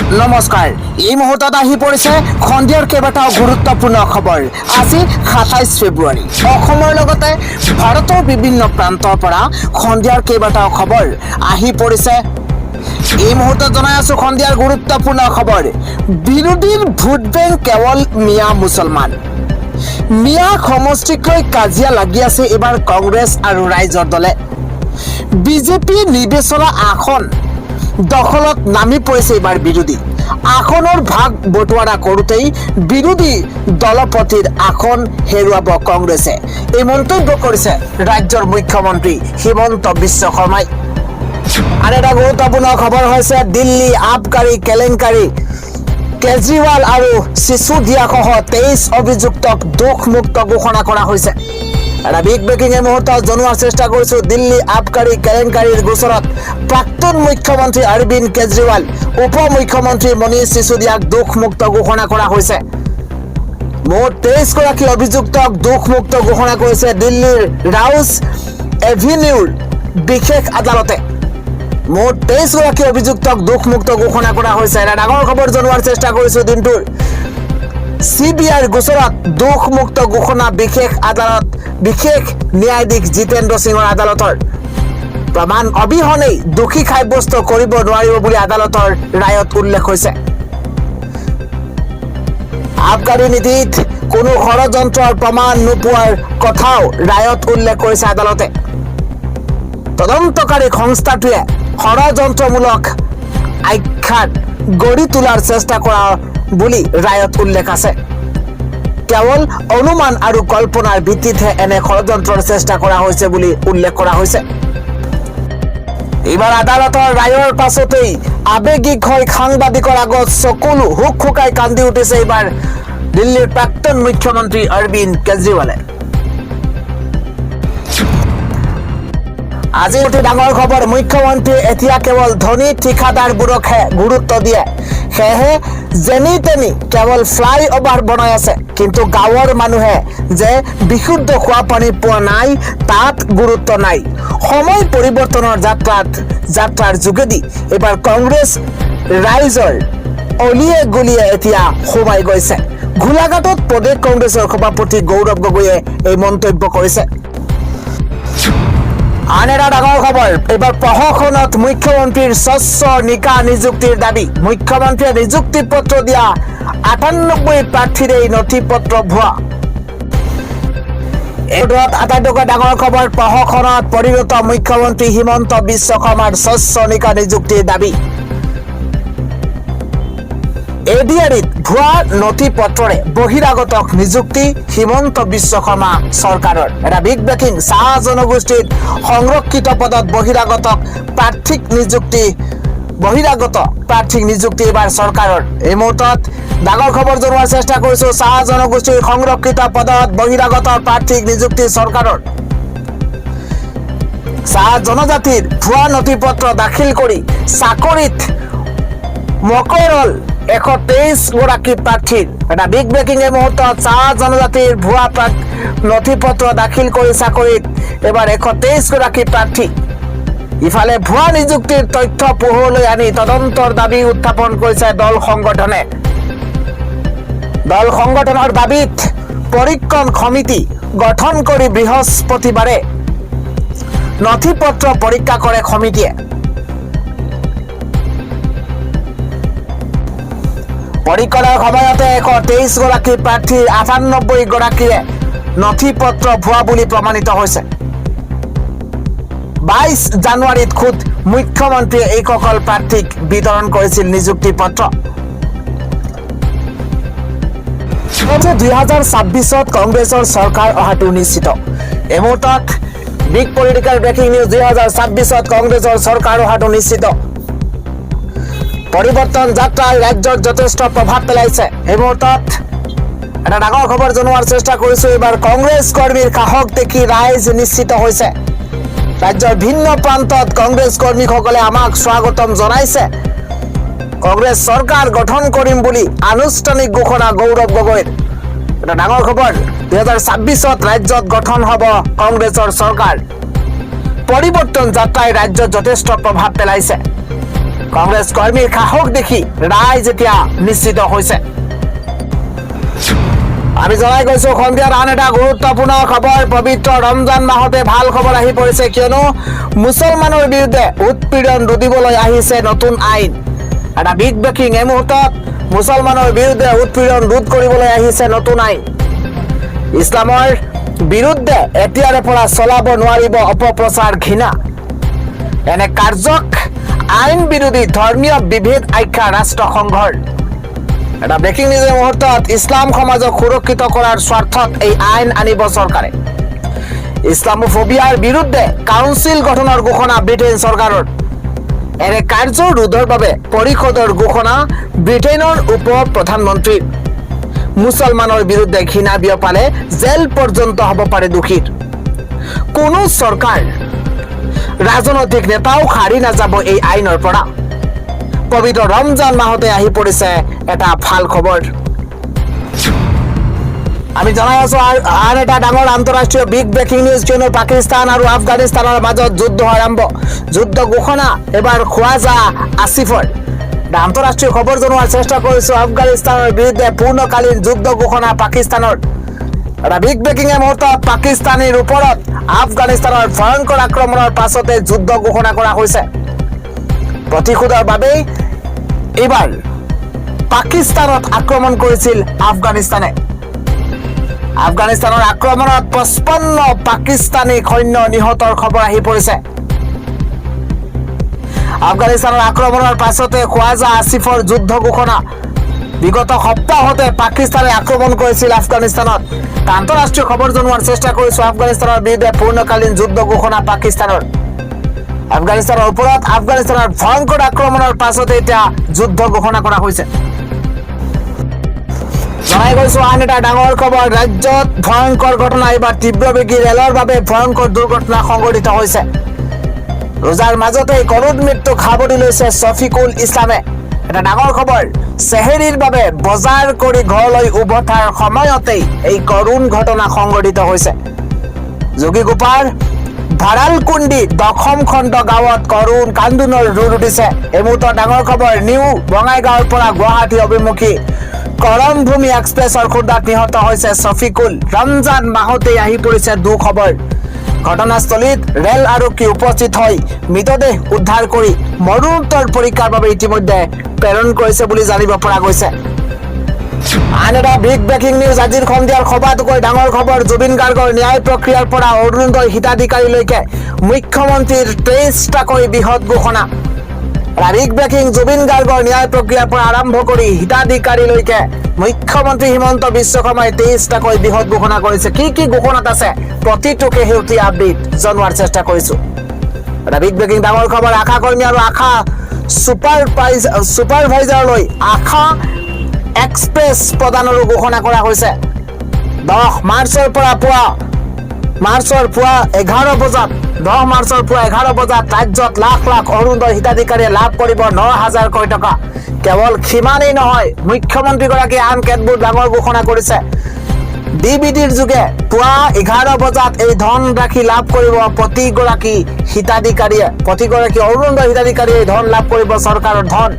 নমস্কাৰ এই মুহূৰ্তত আহি পৰিছে খন্দিয়াৰ কেইবাটাও গুৰুত্বপূৰ্ণ খবৰ। আজি ২৭ ফেব্ৰুৱাৰী। অসমৰ লগতে ভাৰতৰ বিভিন্ন প্ৰান্তৰ পৰা খন্দিয়াৰ কেইবাটাও খবৰ আহি পৰিছে। এই মুহূৰ্তত জনাই আছো খন্দিয়াৰ গুৰুত্বপূৰ্ণ খবৰ। বিৰোধীৰ ভোট বেংক কেৱল মিয়া মুছলমান। মিয়া সমষ্টিকলৈ কাজিয়া লাগি আছে এইবাৰ কংগ্ৰেছ আৰু ৰাইজৰ দলে। বিজেপি নিৰ্দেশনা আসন দখলত নামি পৰিছে এইবাৰ বিৰোধী। আসনৰ ভাগ বটোৱাৰা কৰোঁতেই বিৰোধী দলপতিৰ আসন হেৰুৱাব কংগ্ৰেছে, এই মন্তব্য কৰিছে ৰাজ্যৰ মুখ্যমন্ত্ৰী হিমন্ত বিশ্ব শৰ্মাই। আৰু এটা গুৰুত্বপূৰ্ণ খবৰ হৈছে দিল্লী আবকাৰী কেলেংকাৰী। কেজৰিৱাল আৰু চিচুডিয়াসহ 23 অভিযুক্তক দোষমুক্ত ঘোষণা কৰা হৈছে। এটা বিগ ব্ৰেকিং এই মুহূৰ্তত জনোৱাৰ চেষ্টা কৰিছো। দিল্লী আবকাৰী কেলেংকাৰীৰ গোচৰত প্ৰাক্তন মুখ্যমন্ত্ৰী অৰবিন্দ কেজৰিৱাল, উপ মুখ্যমন্ত্ৰী মনীষ চিচুডিয়াক দোষমুক্ত ঘোষণা কৰা হৈছে। মুঠ 23 গৰাকী অভিযুক্তক দোষমুক্ত ঘোষণা কৰিছে দিল্লীৰ ৰাউজ এভিনিউৰ বিশেষ আদালতে। মুঠ 23 গৰাকী অভিযুক্তক দোষমুক্ত ঘোষণা কৰা হৈছে। এটা ডাঙৰ খবৰ জনোৱাৰ চেষ্টা কৰিছো দিনটোৰ। CBIৰ গোচৰত দোষমুক্ত ঘোষণা বিশেষ আদালত বিশেষ ন্যায়াধীশ জিতেন্দ্ৰ সিঙৰ আদালতৰ। প্ৰমাণ অবিহনেই দোষী সাব্যস্ত কৰিব নোৱাৰিব বুলি আদালতৰ ৰায়ত উল্লেখ হৈছে। আবকাৰী নীতিত কোনো ষড়যন্ত্ৰৰ প্ৰমাণ নোপোৱাৰ কথাও ৰায়ত উল্লেখ কৰিছে আদালতে। তদন্তকাৰী সংস্থাটোৱে ষড়যন্ত্ৰমূলক আখ্যাত গঢ়ি তোলাৰ চেষ্টা কৰা বুলি ৰায়ত উল্লেখ আছে। কেৱল অনুমান আৰু কল্পনাৰ ভিত্তিতহে এনে ষড়যন্ত্ৰৰ চেষ্টা কৰা হৈছে বুলি উল্লেখ কৰা হৈছে। এইবাৰ আদালতৰ ৰায়ৰ পাছতেই আৱেগিক হৈ সাংবাদিকৰ আগত চকুলো হুক হুকাই কান্দি উঠিছে এইবাৰ দিল্লীৰ প্ৰাক্তন মুখ্যমন্ত্ৰী অৰবিন্দ কেজৰিৱালে। আজি অতি ডাঙৰ খবৰ। মুখ্যমন্ত্ৰীয়ে এতিয়া কেৱল ধনী ঠিকাদাৰবোৰকহে গুৰুত্ব দিয়ে। সেয়েহে যেনি তেনি কেৱল ফ্লাই অভাৰ বনাই আছে, কিন্তু গাঁৱৰ মানুহে যে বিশুদ্ধ খোৱা পানী পোৱা নাই তাত গুৰুত্ব নাই। সময় পৰিৱৰ্তনৰ যাত্ৰাৰ যোগেদি এইবাৰ কংগ্ৰেছ ৰাইজৰ অলিয়ে গলিয়ে এতিয়া সোমাই গৈছে। গোলাঘাটত প্ৰদেশ কংগ্ৰেছৰ সভাপতি গৌৰৱ গগৈয়ে এই মন্তব্য কৰিছে। আন এটা ডাঙৰ খবৰ। এইবাৰ প্ৰশাসনত মুখ্যমন্ত্ৰীৰ স্বচ্ছ নিকা নিযুক্তিৰ দাবী। মুখ্যমন্ত্ৰীয়ে নিযুক্তি পত্ৰ দিয়া 98 প্ৰাৰ্থীৰে নথি পত্ৰ ভুৱা। এইবোৰত আটাইতকৈ ডাঙৰ খবৰ। প্ৰশাসনত পৰিণত মুখ্যমন্ত্ৰী হিমন্ত বিশ্ব শৰ্মাৰ স্বচ্ছ নিকা নিযুক্তিৰ দাবী। ADR-ত ভুৱা নথি পত্ৰৰে বহিৰাগতক নিযুক্তি হিমন্ত বিশ্ব শৰ্মা চৰকাৰৰ। এটা বিগ ব্ৰেকিং। চাহ জনগোষ্ঠীত সংৰক্ষিত পদত বহিৰাগত প্ৰাৰ্থীক নিযুক্তি এইবাৰ চৰকাৰৰ। এই মুহূৰ্তত ডাঙৰ খবৰ জনোৱাৰ চেষ্টা কৰিছো। চাহ জনগোষ্ঠীৰ সংৰক্ষিত পদত বহিৰাগত প্ৰাৰ্থীক নিযুক্তি চৰকাৰৰ। চাহ জনজাতিৰ ভুৱা নথি পত্ৰ দাখিল কৰি চাকৰিত মকৰল 123 গৰাকী প্ৰাৰ্থীৰ। এটা বিগ ব্ৰেকিং এই মুহূৰ্তত। চাহ জনজাতিৰ ভুৱা নথি পত্ৰ দাখিল কৰি চাকৰিত এবাৰ 123 গৰাকী প্ৰাৰ্থী। ইফালে ভুৱা নিযুক্তিৰ তথ্য পোহৰলৈ আনি তদন্তৰ দাবী উত্থাপন কৰিছে দল সংগঠনে। দল সংগঠনৰ দাবীত পৰীক্ষণ সমিতি গঠন কৰি বৃহস্পতিবাৰে নথি পত্ৰ পৰীক্ষা কৰে সমিতিয়ে। পৰীক্ষণৰ সময়তে 123 গৰাকী প্ৰাৰ্থীৰ 98 গৰাকীৰে নথি পত্ৰ ভুৱা বুলি প্ৰমাণিত হৈছে। 22 জানুৱাৰীত খুদ মুখ্যমন্ত্ৰীয়ে এইসকল প্ৰাৰ্থীক বিতৰণ কৰিছিল নিযুক্তি পত্ৰ। 2026ত কংগ্ৰেছৰ চৰকাৰ অহাটো নিশ্চিত। এই মুহূৰ্তত বিগ পলিটিকেল ব্ৰেকিং নিউজ। 2026ত কংগ্ৰেছৰ চৰকাৰ অহাটো নিশ্চিত। পৰিৱৰ্তন যাত্ৰাই ৰাজ্যত যথেষ্ট প্ৰভাৱ পেলাইছে। এই মুহূৰ্তত এটা ডাঙৰ খবৰ জনোৱাৰ চেষ্টা কৰিছো। এইবাৰ কংগ্ৰেছ কৰ্মীৰ সাহস দেখি ৰাইজ নিশ্চিত হৈছে। ৰাজ্যৰ ভিন্ন প্ৰান্তত কংগ্ৰেছ কৰ্মীসকলে আমাক স্বাগতম জনাইছে। কংগ্ৰেছ চৰকাৰ গঠন কৰিম বুলি আনুষ্ঠানিক ঘোষণা গৌৰৱ গগৈৰ। এটা ডাঙৰ খবৰ। 2026ত ৰাজ্যত গঠন হ'ব কংগ্ৰেছৰ চৰকাৰ। পৰিৱৰ্তন যাত্ৰাই ৰাজ্যত যথেষ্ট প্ৰভাৱ পেলাইছে। কংগ্ৰেছ কৰ্মীৰ সাহস দেখি ৰাইজ এতিয়া নিশ্চিত হৈছে। আমি জনাই গৈছো সন্ধিয়াত আন এটা গুৰুত্বপূৰ্ণ খবৰ। পবিত্ৰ ৰমজান মাহতে ভাল খবৰ আহি পৰিছে, কিয়নো মুছলমানৰ বিৰুদ্ধে উৎপীড়ন ৰুধিবলৈ আহিছে নতুন আইন। এটা বিগ ব্ৰেকিং এই মুহূৰ্তত মুছলমানৰ বিৰুদ্ধে উৎপীড়ন ৰোধ কৰিবলৈ আহিছে নতুন আইন। ইছলামৰ বিৰুদ্ধে এতিয়াৰে পৰা চলাব নোৱাৰিব অপপ্ৰচাৰ ঘৃণা। এনে কাৰ্যক আইন বিৰোধী ধৰ্মীয় বিভেদ আখ্যা ৰাষ্ট্ৰসংঘৰ। এটা ব্ৰেকিং নিউজ মুহূৰ্তত ইছলাম সমাজক সুৰক্ষিত কৰাৰ স্বাৰ্থত এই আইন আনিব চৰকাৰে। ইছলামোফোবিয়াৰ বিৰুদ্ধে কাউন্সিল গঠনৰ ঘোষণা ব্ৰিটেইন চৰকাৰৰ। এনে কাৰ্য ৰোধৰ বাবে পৰিষদৰ ঘোষণা ব্ৰিটেইনৰ উপ প্ৰধানমন্ত্ৰীৰ। মুছলমানৰ বিৰুদ্ধে ঘৃণা বিয়পালে জেল পৰ্যন্ত হ'ব পাৰে দোষীৰ। কোনো চৰকাৰ ৰাজনৈতিক নেতাও সাৰি নাযাব এই আইনৰ পৰা। পবিত্ৰ ৰমজান মাহতে আহি পৰিছে এটা ভাল খবৰ। আমি জনাই আছো আন এটা ডাঙৰ আন্তঃৰাষ্ট্ৰীয় বিগ ব্ৰেকিং নিউজ, কিয়নো পাকিস্তান আৰু আফগানিস্তানৰ মাজত যুদ্ধ আৰম্ভ। যুদ্ধ ঘোষণা এবাৰ খোৱাজা আসিফৰ। আন্তঃৰাষ্ট্ৰীয় খবৰ জনোৱাৰ চেষ্টা কৰিছো। আফগানিস্তানৰ বিৰুদ্ধে পূৰ্ণকালীন যুদ্ধ ঘোষণা পাকিস্তানৰ। এটা বিগ ব্ৰেকিং মুহূৰ্তত পাকিস্তানীৰ ওপৰত আফগানিস্তানৰ ভয়ংকৰ আক্ৰমণৰ পাছতে যুদ্ধ ঘোষণা কৰা হৈছে। প্ৰতিশোধৰ বাবেই এইবাৰ পাকিস্তানত আক্ৰমণ কৰিছিল আফগানিস্তানে। আফগানিস্তানৰ আক্ৰমণত 55 পাকিস্তানী সৈন্য নিহতৰ খবৰ আহি পৰিছে। আফগানিস্তানৰ আক্ৰমণৰ পাছতে খোৱাজা আসিফৰ যুদ্ধ ঘোষণা। বিগত সপ্তাহতে পাকিস্তানে আক্ৰমণ কৰিছিল আফগানিস্তানত। আন্তঃৰাষ্ট্ৰীয় খবৰ জনোৱাৰ চেষ্টা কৰিছো। আফগানিস্তানৰ বিৰুদ্ধে পূৰ্ণকালীন যুদ্ধ ঘোষণা পাকিস্তানৰ। আফগানিস্তানৰ ওপৰত আফগানিস্তানৰ ভয়ংকৰ আক্ৰমণৰ পাছতে এতিয়া যুদ্ধ ঘোষণা কৰা হৈছে। জনাই গৈছো আন এটা ডাঙৰ খবৰ। ৰাজ্যত ভয়ংকৰ ঘটনা। এইবাৰ তীব্ৰবেগী ৰেলৰ বাবে ভয়ংকৰ দুৰ্ঘটনা সংঘটিত হৈছে। ৰোজাৰ মাজতেই কৰুণ মৃত্যুক সাৱটি লৈছে শফিকুল ইছলামে। এটা ডাঙৰ খবৰ। চেহেৰীৰ বাবে বজাৰ কৰি ঘৰলৈ উভতাৰ সময়তেই এই কৰুণ ঘটনা সংঘটিত হৈছে। যোগীগোপাৰ ভাৰালকুণ্ডি দশম খণ্ড গাঁৱত কৰুণ কান্দোনৰ ৰোল উঠিছে। এই মুহূৰ্তত ডাঙৰ খবৰ। নিউ বঙাইগাঁৱৰ পৰা গুৱাহাটী অভিমুখী কৰমভূমি এক্সপ্ৰেছৰ খুন্দাত নিহত হৈছে শফিকুল। ৰমজান মাহতেই আহি পৰিছে দুখবৰ। ঘটনাস্থলীত ৰেল আৰক্ষী উপস্থিত হৈ মৃতদেহ উদ্ধাৰ কৰি মৰণোত্তৰ পৰীক্ষাৰ বাবে ইতিমধ্যে প্ৰেৰণ কৰিছে বুলি জানিব পৰা গৈছে। আন এটা বিগ ব্ৰেকিং নিউজ। আজিৰ সন্ধিয়াৰ সবাতোকৈ ডাঙৰ খবৰ। জুবিন গাৰ্গৰ ন্যায় প্ৰক্ৰিয়াৰ পৰা অৰুণোদয় হিতাধিকাৰীলৈকে মুখ্যমন্ত্ৰীৰ 23টাকৈ বৃহৎ ঘোষণা। Big breaking. জুবিন গাৰ্গৰ ন্যায় প্ৰক্ৰিয়াৰ পৰা আৰম্ভ কৰি হিতাধিকাৰীলৈকে মুখ্যমন্ত্ৰী হিমন্ত বিশ্ব শৰ্মাই 23টাকৈ বৃহৎ ঘোষণা কৰিছে। কি কি ঘোষণাত আছে প্ৰতিটোকে শেহতীয়া আপডেট জনোৱাৰ চেষ্টা কৰিছো। বিগ ব্ৰেকিং ডাঙৰ খবৰ। আশা কৰ্মী আৰু আশা ছুপাৰভাইজাৰলৈ আশা এক্সপ্ৰেছ প্ৰদানৰো ঘোষণা কৰা হৈছে। 10 মাৰ্চৰ পুৱা 11 বজাত ৰাজ্যত লাখ লাখ অৰুণোদয় হিতাধিকাৰীয়ে লাভ কৰিব 9,000কৈ টকা। কেৱল সিমানেই নহয়, মুখ্যমন্ত্ৰীগৰাকীয়ে আন কেতবোৰ ডাঙৰ ঘোষণা কৰিছে। ডিবিটিৰ যোগে পুৱা 11 বজাত এই ধন ৰাশি লাভ কৰিব প্ৰতিগৰাকী অৰুণোদয় হিতাধিকাৰীয়ে এই ধন লাভ কৰিব চৰকাৰৰ ধন।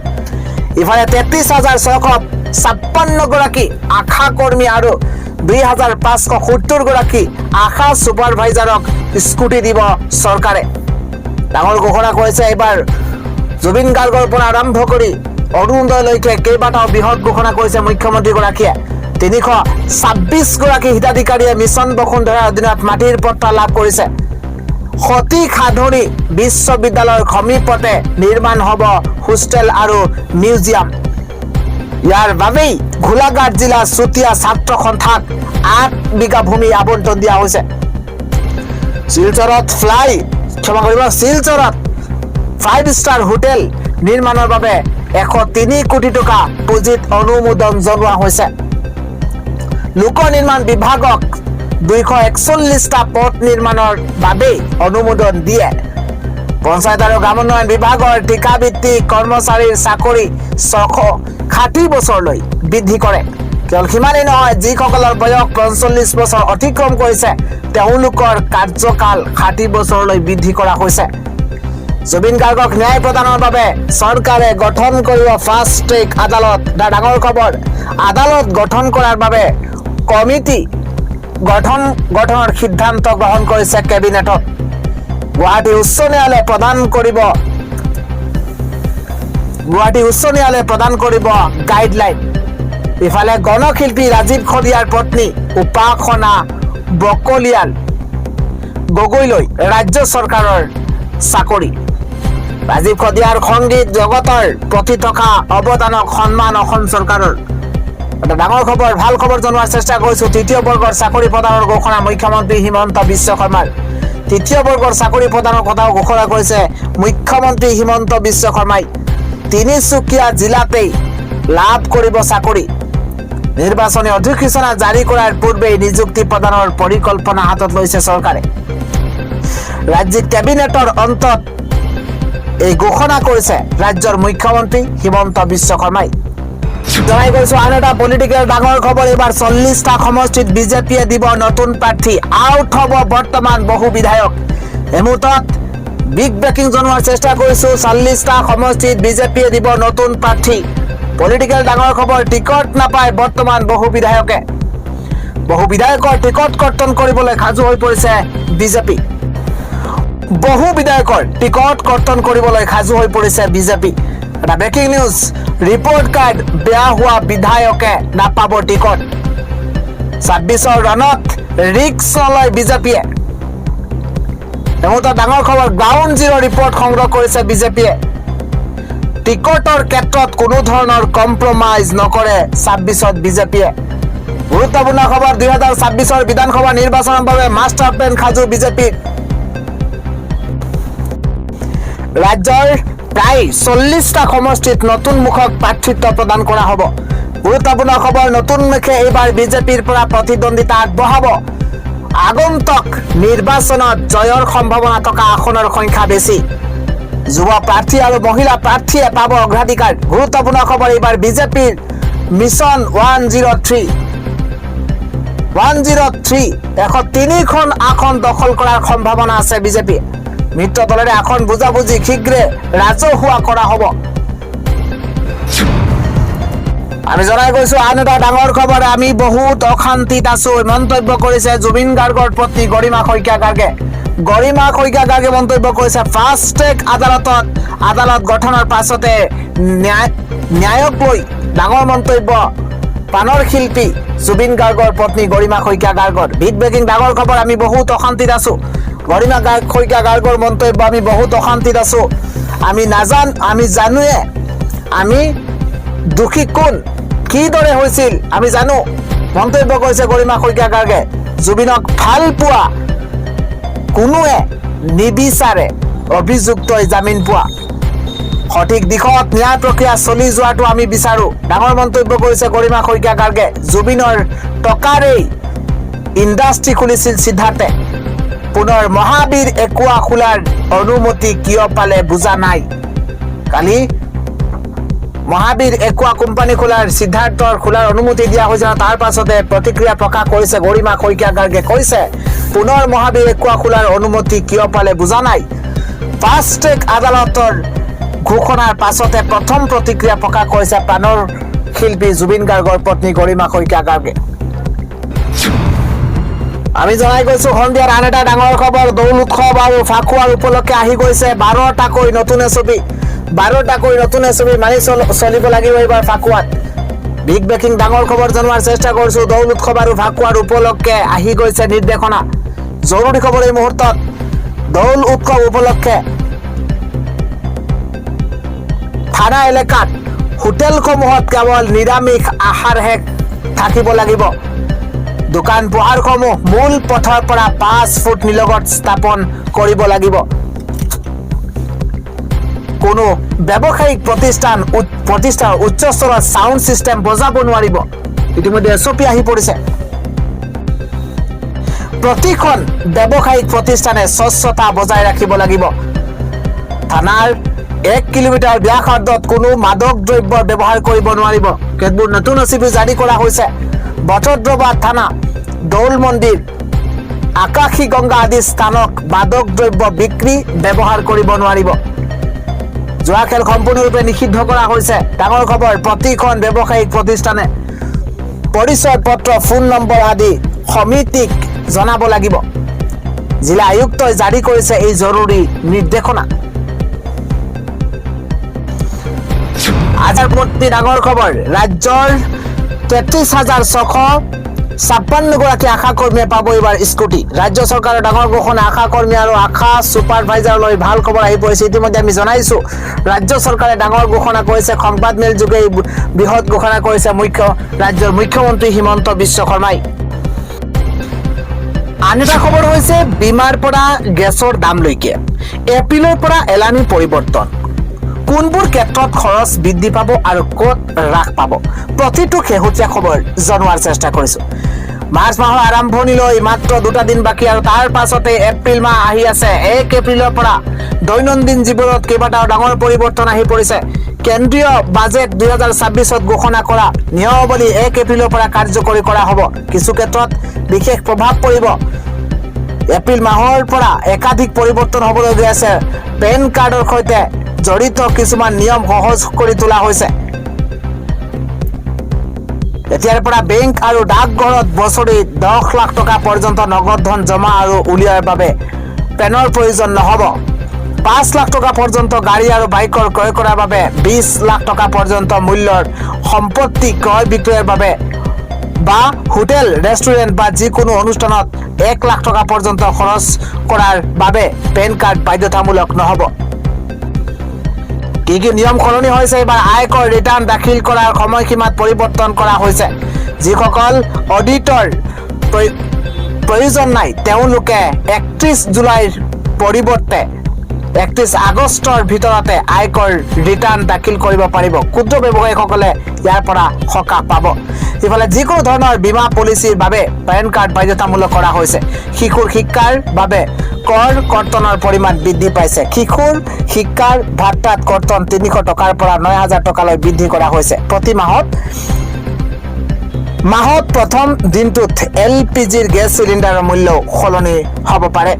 ইফালে 33,656 গৰাকী আশা কৰ্মী আৰু 2,570 গৰাকী আশা ছুপাৰভাইজাৰক স্কুটি দিব চৰকাৰে। ডাঙৰ ঘোষণা কৰিছে এইবাৰ জুবিন গাৰ্গৰ পৰা আৰম্ভ কৰি অৰুণোদয়লৈকে কেইবাটাও বৃহৎ ঘোষণা কৰিছে মুখ্যমন্ত্ৰীগৰাকীয়ে। 326 গৰাকী হিতাধিকাৰীয়ে মিছন বসুন্ধৰাৰ অধীনত মাটিৰ পট্টা লাভ কৰিছে। সতী সাধনী বিশ্ববিদ্যালয়ৰ সমীপতে নিৰ্মাণ হ'ব হোষ্টেল আৰু মিউজিয়াম। ইয়াৰ বাবেই গোলাঘাট জিলা চুতীয়া ছাত্ৰ সন্থাক 8 বিঘা ভূমি আবণ্টন দিয়া হৈছে। শিলচৰত 5-ষ্টাৰ হোটেল নিৰ্মাণৰ বাবে 103 কোটি টকা পুঁজিত অনুমোদন জনোৱা হৈছে। লোক নিৰ্মাণ বিভাগক 241টা পথ নিৰ্মাণৰ বাবে অনুমোদন দিয়ে। পঞ্চায়ত আৰু গ্ৰাম উন্নয়ন বিভাগৰ ঠিকাভিত্তিক কৰ্মচাৰীৰ চাকৰি 660 বছৰলৈ বৃদ্ধি কৰে। কেৱল সিমানেই নহয়, যিসকলৰ বয়স 45 বছৰ অতিক্ৰম কৰিছে তেওঁলোকৰ কাৰ্যকাল 60 বছৰলৈ বৃদ্ধি কৰা হৈছে। জুবিন গাৰ্গক ন্যায় প্ৰদানৰ বাবে চৰকাৰে গঠন কৰিব ফাষ্ট ট্ৰেক আদালত। ডাঙৰ খবৰ, আদালত গঠন কৰাৰ বাবে কমিটি গঠনৰ সিদ্ধান্ত গ্ৰহণ কৰিছে কেবিনেটত। গুৱাহাটী উচ্চ ন্যায়ালয়ে প্ৰদান কৰিব গাইডলাইন। ইফালে গণশিল্পী ৰাজীৱ খদিয়াৰ পত্নী উপাসনা বকলিয়াল গগৈলৈ ৰাজ্য চৰকাৰৰ চাকৰি। ৰাজীৱ খদিয়াৰ সংগীত জগতৰ প্ৰতি থকা অৱদানক সন্মান অসম চৰকাৰৰ। এটা ডাঙৰ খবৰ, ভাল খবৰ জনোৱাৰ চেষ্টা কৰিছো। তৃতীয় বৰ্গৰ চাকৰি প্ৰদানৰ ঘোষণা মুখ্যমন্ত্ৰী হিমন্ত বিশ্ব শৰ্মাৰ। তৃতীয় বৰ্গৰ চাকৰি প্ৰদানৰ কথাও ঘোষণা কৰিছে মুখ্যমন্ত্ৰী হিমন্ত বিশ্ব শৰ্মাই। তিনিচুকীয়া জিলাতেই লাভ কৰিব চাকৰি। নিৰ্বাচনী অধিসূচনা জাৰি কৰাৰ পূৰ্বেই নিযুক্তি প্ৰদানৰ পৰিকল্পনা হাতত লৈছে চৰকাৰে। ৰাজ্যিক কেবিনেটৰ অন্তত এই ঘোষণা কৰিছে ৰাজ্যৰ মুখ্যমন্ত্ৰী হিমন্ত বিশ্ব শৰ্মাই। জনাই গৈছো আন এটা পলিটিকেল ডাঙৰ খবৰ। এবাৰ 40টা সমষ্টিত বিজেপিয়ে দিব নতুন প্ৰাৰ্থী। আউট হ'ব বৰ্তমান বহু বিধায়ক। এই মুহূৰ্তত বিগ ব্ৰেকিং জনোৱাৰ চেষ্টা কৰিছো। 40টা সমষ্টিত বিজেপিয়ে দিব নতুন প্ৰাৰ্থী। পলিটিকেল ডাঙৰ খবৰ, টিকট নাপায় বৰ্তমান বহু বিধায়কে। বহু বিধায়কৰ টিকট কৰ্তন কৰিবলৈ সাজু হৈ পৰিছে বিজেপি। বহু বিধায়কৰ টিকট কৰ্তন কৰিবলৈ সাজু হৈ পৰিছে বিজেপি। এটা ব্ৰেকিং নিউজ, ৰিপৰ্ট কাৰ্ড বেয়া হোৱা বিধায়কে নাপাব টিকট। 26ৰ ৰণত ৰিক্স নলয় বিজেপিয়ে। এটা ডাঙৰ খবৰ, গ্ৰাউণ্ড জিৰ' ৰিপৰ্ট সংগ্ৰহ কৰিছে বিজেপিয়ে। টিকটৰ ক্ষেত্ৰত কোনো ধৰণৰ কম্প্ৰমাইজ নকৰে 26ত বিজেপিয়ে। গুৰুত্বপূৰ্ণ খবৰ, 2026ৰ বিধানসভা নিৰ্বাচনৰ বাবে মাষ্টাৰ প্লেন সাজু বিজেপিৰ। ৰাজ্যৰ প্ৰায় 40টা সমষ্টিত নতুন মুখক প্ৰাৰ্থিত্ব প্ৰদান কৰা হ'ব। গুৰুত্বপূৰ্ণ খবৰ, নতুন মুখে এইবাৰ বিজেপিৰ পৰা প্ৰতিদ্বন্দ্বিতা আগবঢ়াব। আগন্তুক নিৰ্বাচনত জয়ৰ সম্ভাৱনা থকা আসনৰ সংখ্যা বেছি। যুৱ প্ৰাৰ্থী আৰু মহিলা প্ৰাৰ্থীয়ে পাব অগ্ৰাধিকাৰ। গুৰুত্বপূৰ্ণ খবৰ, এইবাৰ বিজেপিৰ মিছন 103 103খন আসন দখল কৰাৰ সম্ভাৱনা আছে বিজেপি। মিত্ৰ দলেৰে আসন বুজাবুজি শীঘ্ৰে ৰাজহুৱা কৰা হ'ব। আমি জনাই গৈছো আন এটা ডাঙৰ খবৰ, আমি বহুত অশান্তিত আছো মন্তব্য কৰিছে জুবিন গাৰ্গৰ পত্নী গৰিমা শইকীয়া গাৰ্গে। গৰিমা শইকীয়া গাৰ্গে মন্তব্য কৰিছে ফাষ্ট ট্ৰেক আদালত গঠনৰ পাছতে ন্যায়ক লৈ ডাঙৰ মন্তব্য প্ৰাণৰ শিল্পী জুবিন গাৰ্গৰ পত্নী গৰিমা শইকীয়া গাৰ্গৰ। বিগ ব্ৰেকিং ডাঙৰ খবৰ, আমি বহুত অশান্তিত আছো। গৰিমা শইকীয়া গাৰ্গৰ মন্তব্য, আমি বহুত অশান্তিত আছো। আমি জানোৱে আমি দোষী কোন, কিদৰে হৈছিল আমি জানো। মন্তব্য কৰিছে গৰিমা শইকীয়া গাৰ্গে। জুবিনক ভাল পোৱা কোনোৱে নিবিচাৰে, অভিযুক্তই জামিন পোৱা। সঠিক দিশত ন্যায় প্ৰক্ৰিয়া চলি যোৱাটো আমি বিচাৰো। ডাঙৰ মন্তব্য কৰিছে গৰিমা শইকীয়া গাৰ্গে। জুবিনৰ টকাৰেই ইণ্ডাষ্ট্ৰী খুলিছিল সিদ্ধাৰ্থে। পুনৰ মহাবীৰ একুৱা খোলাৰ অনুমতি কিয় পালে বুজা নাই। কালি মহাবীৰ একুৱা কোম্পানী সিদ্ধাৰ্থৰ খোলাৰ অনুমতি দিয়া হৈছিল। তাৰ পাছতে প্ৰতিক্ৰিয়া প্ৰকাশ কৰিছে গৰিমা শইকীয়া গাৰ্গে। কৈছে পুনৰ মহাবীৰ একুৱা খোলাৰ অনুমতি কিয় পালে বুজা নাই। ফাষ্ট ট্ৰেক আদালতৰ ঘোষণাৰ পাছতে প্ৰথম প্ৰতিক্ৰিয়া প্ৰকাশ কৰিছে প্ৰাণৰ শিল্পী জুবিন গাৰ্গৰ পত্নী গৰিমা শইকীয়া গাৰ্গে। আমি জনাই গৈছো সন্ধিয়াৰ আন এটা ডাঙৰ খবৰ, দৌল উৎসৱ আৰু ফাকুৱাৰ উপলক্ষে আহি গৈছে 12টাকৈ নতুন এছপি। 12টাকৈ নতুন এছপি মানি চলিব লাগিব এইবাৰ ফাকুৱাত। বিগ ব্ৰেকিং ডাঙৰ খবৰ জনোৱাৰ চেষ্টা কৰিছো। দৌল উৎসৱ আৰু ফাকুৱাৰ উপলক্ষে আহি গৈছে নিৰ্দেশনা। জৰুৰী খবৰ এই মুহূৰ্তত, দৌল উৎসৱ উপলক্ষে থানা এলেকাত হোটেলসমূহত কেৱল নিৰামিষ আহাৰহে থাকিব লাগিব। দোকান পোহাৰসমূহ মূল পথৰ পৰা 5 ফুট নিলগত স্থাপন কৰিব লাগিব। কোনো ব্যৱসায়িক প্ৰতিষ্ঠান উচ্চ স্তৰত সাউণ্ড সিস্টেম বজাব নোৱাৰিব। ইতিমধ্যে এছপি আহি পৰিছে। প্ৰতিখন ব্যৱসায়িক প্ৰতিষ্ঠানে স্বচ্ছতা বজাই ৰাখিব লাগিব। থানাৰ 1 কিলোমিটাৰ ব্যাসাৰ্ধত কোনো মাদক দ্ৰব্য ব্যৱহাৰ কৰিব নোৱাৰিব। কেতবোৰ নতুন এছপি জাৰি কৰা হৈছে। বটদ্ৰৱা থানা, দৌল মন্দিৰ, আকাশী গংগা আদি স্থানক মাদক দ্ৰব্য বিক্ৰী ব্যৱহাৰ কৰিব নোৱাৰিব। জুৱা খেল সম্পূৰ্ণৰূপে নিষিদ্ধ কৰা হৈছে। ডাঙৰ খবৰ, প্ৰতিখন ব্যৱসায়িক প্ৰতিষ্ঠানে পৰিচয় পত্ৰ, ফোন নম্বৰ আদি সমিতিক জনাব লাগিব। জিলা আয়ুক্তই জাৰি কৰিছে এই জৰুৰী নিৰ্দেশনা। আজিৰ প্ৰতি ডাঙৰ খবৰ, ৰাজ্যৰ 33,656 গৰাকী আশা কৰ্মীয়ে পাব এইবাৰ স্কুটি। ৰাজ্য চৰকাৰৰ ডাঙৰ ঘোষণা, আশা কৰ্মী আৰু আশা ছুপাৰভাইজাৰলৈ ভাল খবৰ আহি পৰিছে। ইতিমধ্যে আমি জনাইছো ৰাজ্য চৰকাৰে ডাঙৰ ঘোষণা কৰিছে। সংবাদ মেল যোগে এই বৃহৎ ঘোষণা কৰিছে ৰাজ্যৰ মুখ্যমন্ত্ৰী হিমন্ত বিশ্ব শৰ্মাই। আন এটা খবৰ হৈছে বীমাৰ পৰা গেছৰ দামলৈকে এপ্ৰিলৰ পৰা এলানি পৰিৱৰ্তন। কোনবোৰ ক্ষেত্ৰত খৰচ বৃদ্ধি পাব আৰু ক'ত হ্ৰাস পাব, প্ৰতিটো শেহতীয়া খবৰ জনোৱাৰ চেষ্টা কৰিছো। মাৰ্চ মাহৰ আৰম্ভণিলৈ মাত্ৰ 2টা দিন বাকী আৰু তাৰ পাছতে এপ্ৰিল মাহ আহি আছে। 1 এপ্ৰিলৰ পৰা দৈনন্দিন জীৱনত কেইবাটাও ডাঙৰ পৰিৱৰ্তন আহি পৰিছে। কেন্দ্ৰীয় বাজেট 2026ত ঘোষণা কৰা নিয়মাৱলী 1 এপ্ৰিলৰ পৰা কাৰ্যকৰী কৰা হ'ব। কিছু ক্ষেত্ৰত বিশেষ প্ৰভাৱ পৰিব। এপ্ৰিল মাহৰ পৰা একাধিক পৰিৱৰ্তন হ'বলৈ গৈ আছে। পেন কাৰ্ডৰ সৈতে জড়িত কিছুমান নিয়ম সহজ কৰি তোলা হৈছে। এতিয়াৰ পৰা বেংক আৰু ডাকঘৰত বছৰি 10 লাখ টকা পৰ্যন্ত নগদ ধন জমা আৰু উলিওৱাৰ বাবে পেনৰ প্ৰয়োজন নহ'ব। 5 লাখ টকা পৰ্যন্ত গাড়ী আৰু বাইকৰ ক্ৰয় কৰাৰ বাবে, 20 লাখ টকা পৰ্যন্ত মূল্যৰ সম্পত্তি ক্ৰয় বিক্ৰয়ৰ বাবে বা হোটেল, ৰেষ্টুৰেণ্ট বা যিকোনো অনুষ্ঠানত 1 লাখ টকা পৰ্যন্ত খৰচ কৰাৰ বাবে পেন কাৰ্ড বাধ্যতামূলক নহ'ব। কি নিয়ম সলনি হৈছে? এইবাৰ আয়কৰ ৰিটাৰ্ণ দাখিল কৰাৰ সময়সীমাত পৰিৱৰ্তন কৰা হৈছে। যিসকল অডিটৰ প্ৰয়োজন নাই তেওঁলোকে 31 জুলাইৰ পৰিৱৰ্তে 31 আগষ্টৰ ভিতৰতে আয়কৰ ৰিটাৰ্ণ দাখিল কৰিব পাৰিব। ক্ষুদ্ৰ ব্যৱসায়ীসকলে ইয়াৰ পৰা সকাহ পাব। ইফালে যিকোনো ধৰণৰ বীমা পলিচিৰ বাবে পেন কাৰ্ড বাধ্যতামূলক কৰা হৈছে। শিশুৰ শিক্ষাৰ বাবে কৰ কৰ্তনৰ পৰিমাণ বৃদ্ধি পাইছে। শিশুৰ শিক্ষাৰ ভাত্তাত কৰ্তন 300 টকাৰ পৰা 9,000 টকালৈ বৃদ্ধি কৰা হৈছে। প্ৰতি মাহত প্ৰথম দিনটোত LPGৰ গেছ চিলিণ্ডাৰৰ মূল্য সলনি হ'ব পাৰে।